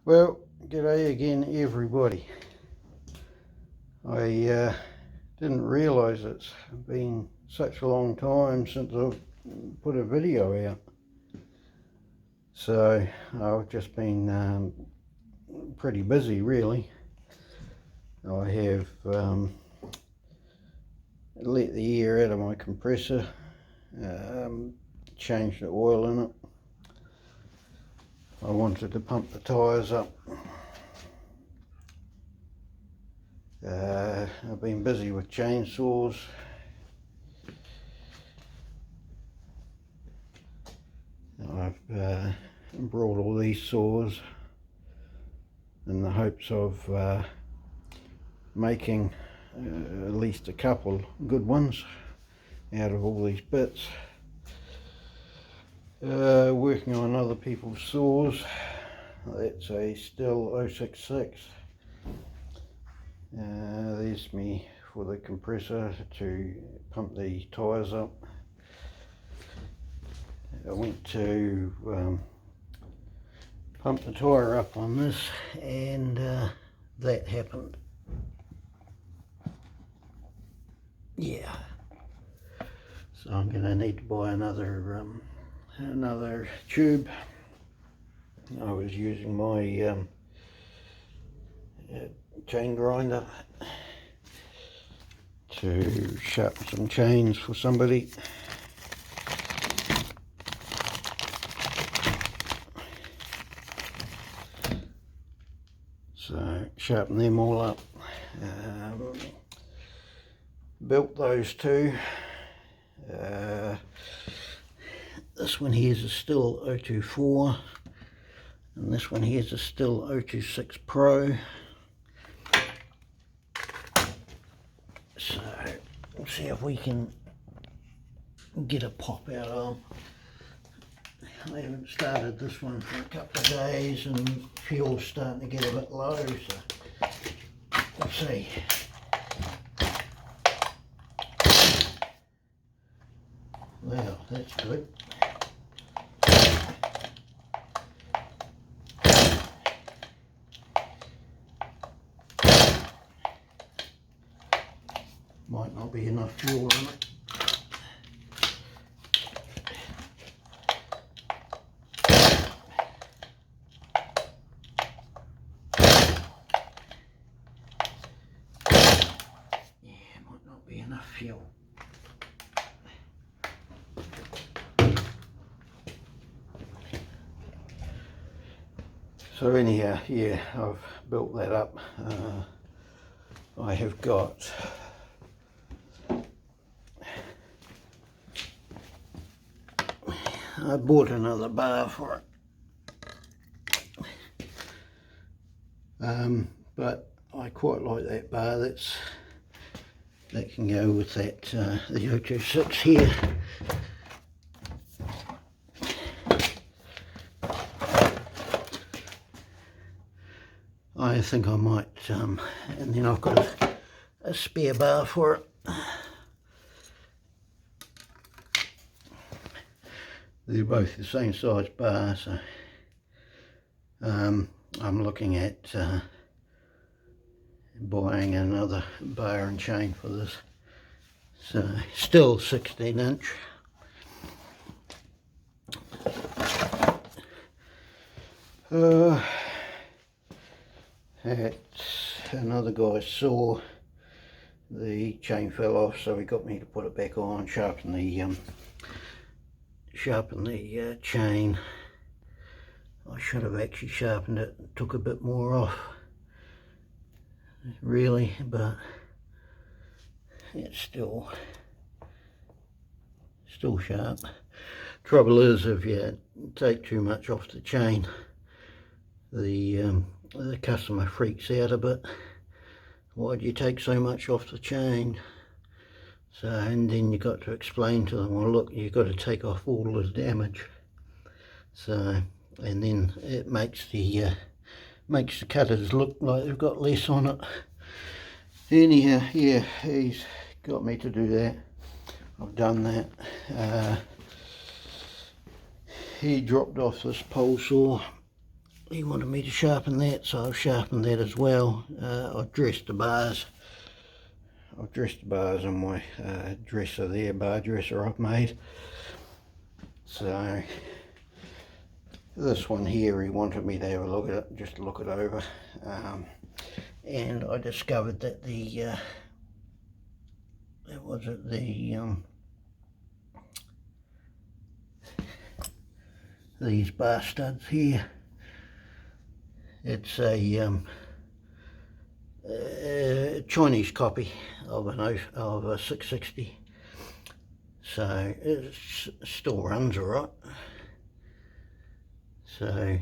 Well, g'day again everybody. I didn't realise it's been such a long time since I've put a video out. So I've just been pretty busy really. I have let the air out of my compressor, changed the oil in it. I wanted to pump the tyres up. I've been busy with chainsaws. I've brought all these saws in the hopes of making at least a couple good ones out of all these bits. Working on other people's saws. That's a Stihl 066. There's me for the compressor to pump the tyres up. I went to pump the tyre up on this, and that happened. Yeah, so I'm going to need to buy another tube. I was using my chain grinder to sharpen some chains for somebody. So sharpen them all up. Built those two. This one here is a Stihl 024, and this one here is a Stihl 026 Pro. So we'll see if we can get a pop out of them. I haven't started this one for a couple of days, and fuel's starting to get a bit low, so we'll see. Well, that's good. Might not be enough fuel in it. Yeah, might not be enough fuel. So anyhow, yeah, I've built that up. I have got I bought another bar for it, but I quite like that bar. That can go with that the 026 here. I think I might, and then I've got a spare bar for it. They're both the same size bar, so I'm looking at buying another bar and chain for this. So still 16-inch. Another guy saw the chain fell off, so he got me to put it back on, sharpen the chain. I should have actually sharpened it and took a bit more off, really, but it's still sharp. Trouble is, if you take too much off the chain, the customer freaks out a bit. Why do you take so much off the chain? So, and then you got to explain to them, well look, you've got to take off all the damage. So, and then it makes the cutters look like they've got less on it. Anyhow, yeah, he's got me to do that. I've done that. He dropped off this pole saw he wanted me to sharpen that, so I've sharpened that as well. I've dressed the bars. I've dressed the bars on my dresser there, bar dresser I've made. So this one here, he wanted me to have a look at it, just look it over. And I discovered that the these bar studs here, it's a Chinese copy of a 660, so it still runs alright. So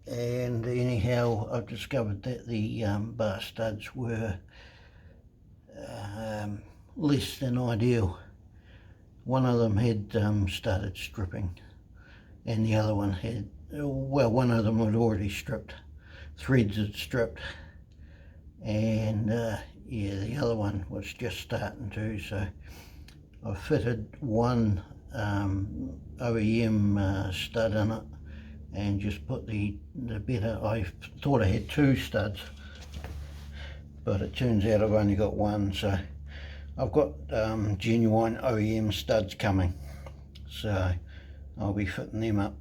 and anyhow, I've discovered that the bar studs were less than ideal. One of them had started stripping, and the other one had, well, one of them had already stripped, threads had stripped, and yeah, the other one was just starting to. So I fitted one OEM stud in it and just put the better. I thought I had two studs, but it turns out I've only got one. So I've got genuine OEM studs coming, so I'll be fitting them up.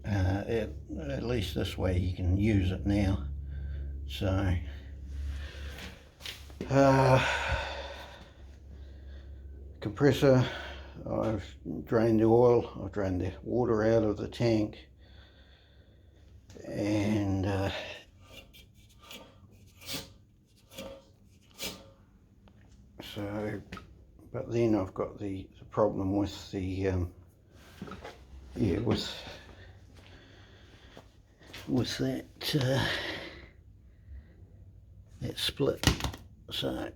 At least this way you can use it now. So compressor, I've drained the oil, I've drained the water out of the tank, and so, but then I've got the problem with the yeah, with that split. So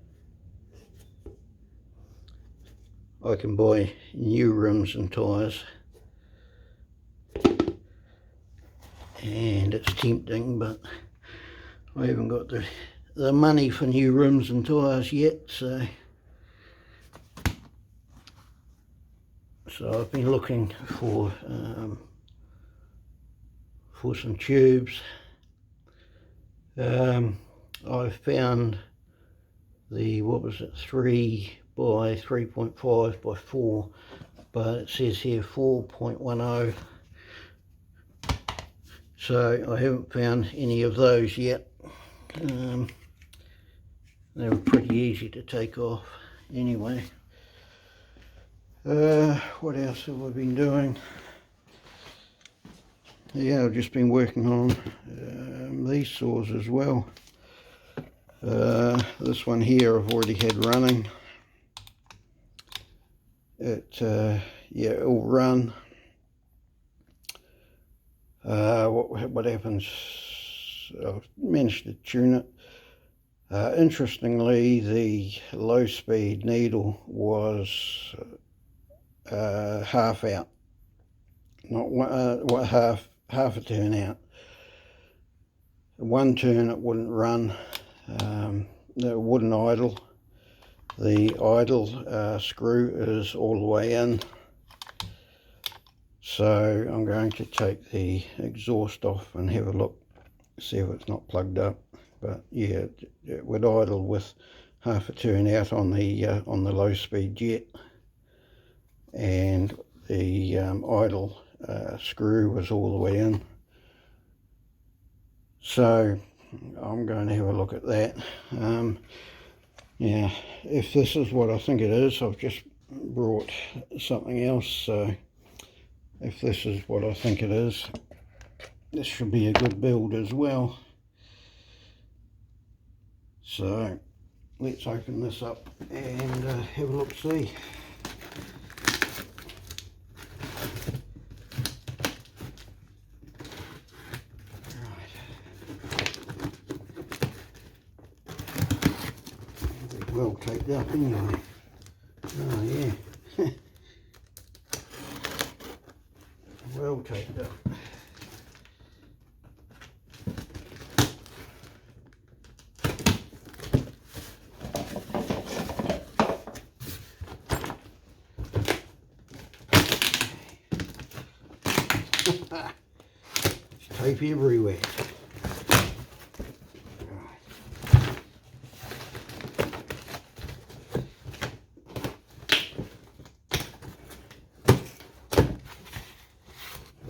I can buy new rims and tyres, and it's tempting, but I haven't got the money for new rims and tyres yet. So I've been looking for some tubes. I found the, what was it, 3 by 3.5 by 4, but it says here 4.10. So I haven't found any of those yet. They were pretty easy to take off anyway. What else have I been doing? Yeah, I've just been working on these saws as well. This one here I've already had running. It yeah, it'll run. What happens, I've managed to tune it. Interestingly, the low speed needle was half out, not one, half a turn out. One turn it wouldn't run, it wouldn't idle. The idle screw is all the way in, so I'm going to take the exhaust off and have a look, see if it's not plugged up. But yeah, it would idle with half a turn out on the low speed jet, and the idle screw was all the way in. So I'm going to have a look at that. Yeah, if this is what I think it is, I've just brought something else, so if this is what I think it is, this should be a good build as well. So let's open this up and have a look, see. Well taped up anyway. Oh yeah. Well taped up. tape everywhere.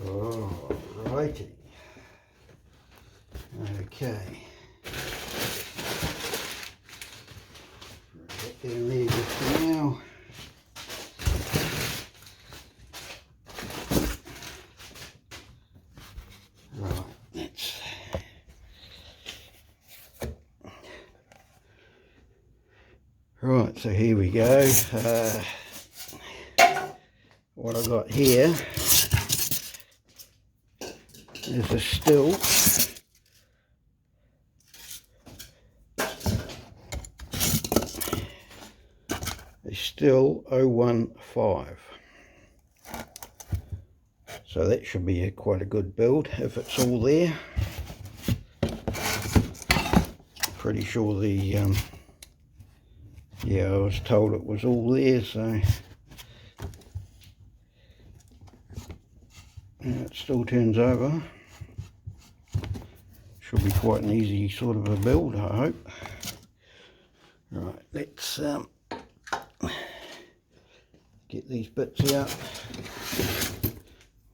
Alrighty. Okay. Get down there just for now. Right, that's right, so here we go. What I got here is a still. A Stihl 015. So that should be quite a good build if it's all there. Pretty sure the yeah, I was told it was all there, so it still turns over. Should be quite an easy sort of a build, I hope. Right, let's get these bits out.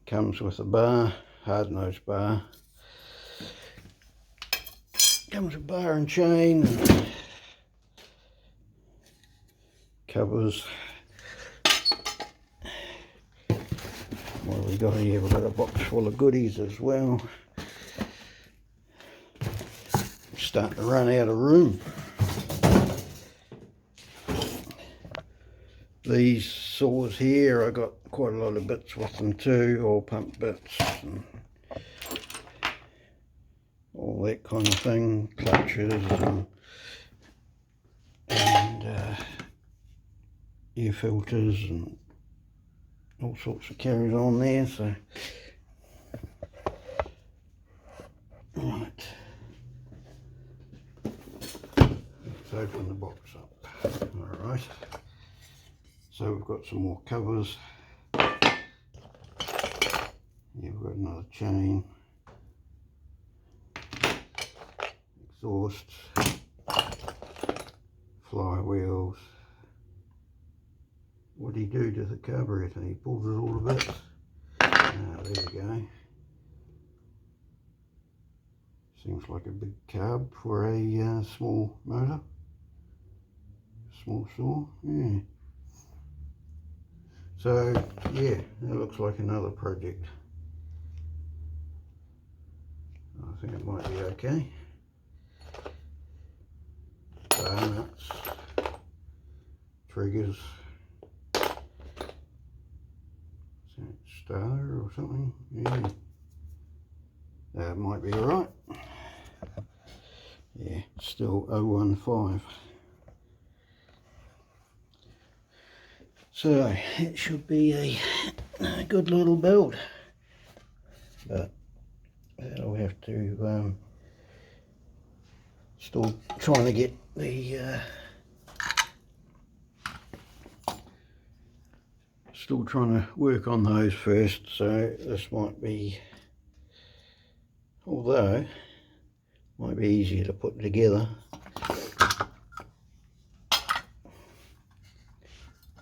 Comes with a bar, hard nose bar. Comes with bar and chain, and covers. What have we got here? We've got a box full of goodies as well. Starting to run out of room. These saws here, I got quite a lot of bits with them too, all pump bits and all that kind of thing, clutches and air filters and all sorts of carries on there. So right, let's open the box up. All right. So we've got some more covers. Yeah, we've got another chain, exhausts, flywheels. What do you do to the carburetor? He pulls it all a bit. Ah, there we go. Seems like a big carb for a small motor. Small saw, yeah. So, yeah, that looks like another project. I think it might be okay. Bar nuts, triggers, starter or something, yeah. That might be alright. Yeah, Stihl 015. So it should be a good little build, but I'll have to still trying to get the still trying to work on those first. So this might be, although might be easier to put together.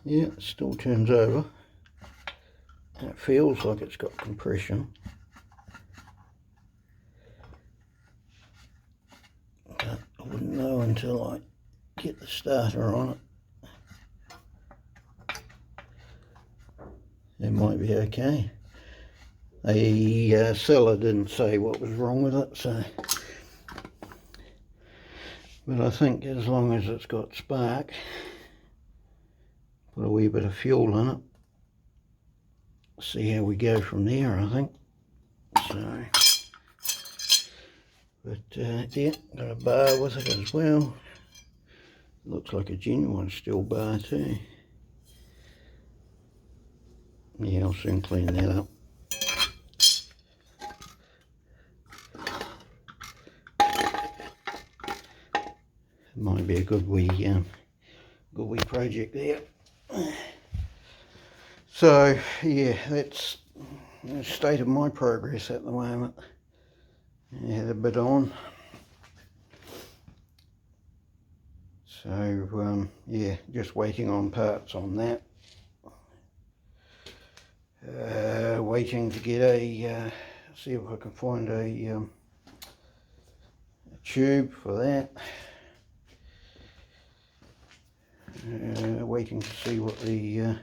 Yeah, it still turns over. It feels like it's got compression. But I wouldn't know until I get the starter on it. It might be okay. The seller didn't say what was wrong with it, so. But I think as long as it's got spark, put a wee bit of fuel in it, see how we go from there, I think. So, but yeah, got a bar with it as well. Looks like a genuine Stihl bar too. Yeah, I'll soon clean that up. Might be a good wee project there. So yeah, that's the state of my progress at the moment. Had a bit on. So yeah, just waiting on parts on that. Waiting to get a see if I can find a tube for that. Waiting to see what the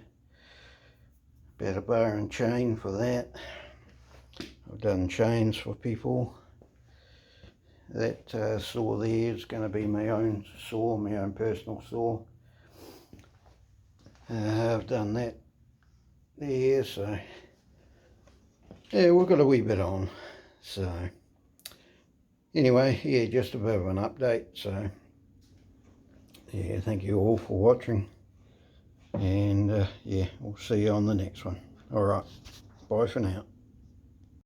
about a bar and chain for that. I've done chains for people. That saw there is going to be my own saw, my own personal saw. I've done that there, so yeah, we've got a wee bit on. So anyway, yeah, just a bit of an update. So yeah, thank you all for watching, and yeah, we'll see you on the next one. All right, bye for now.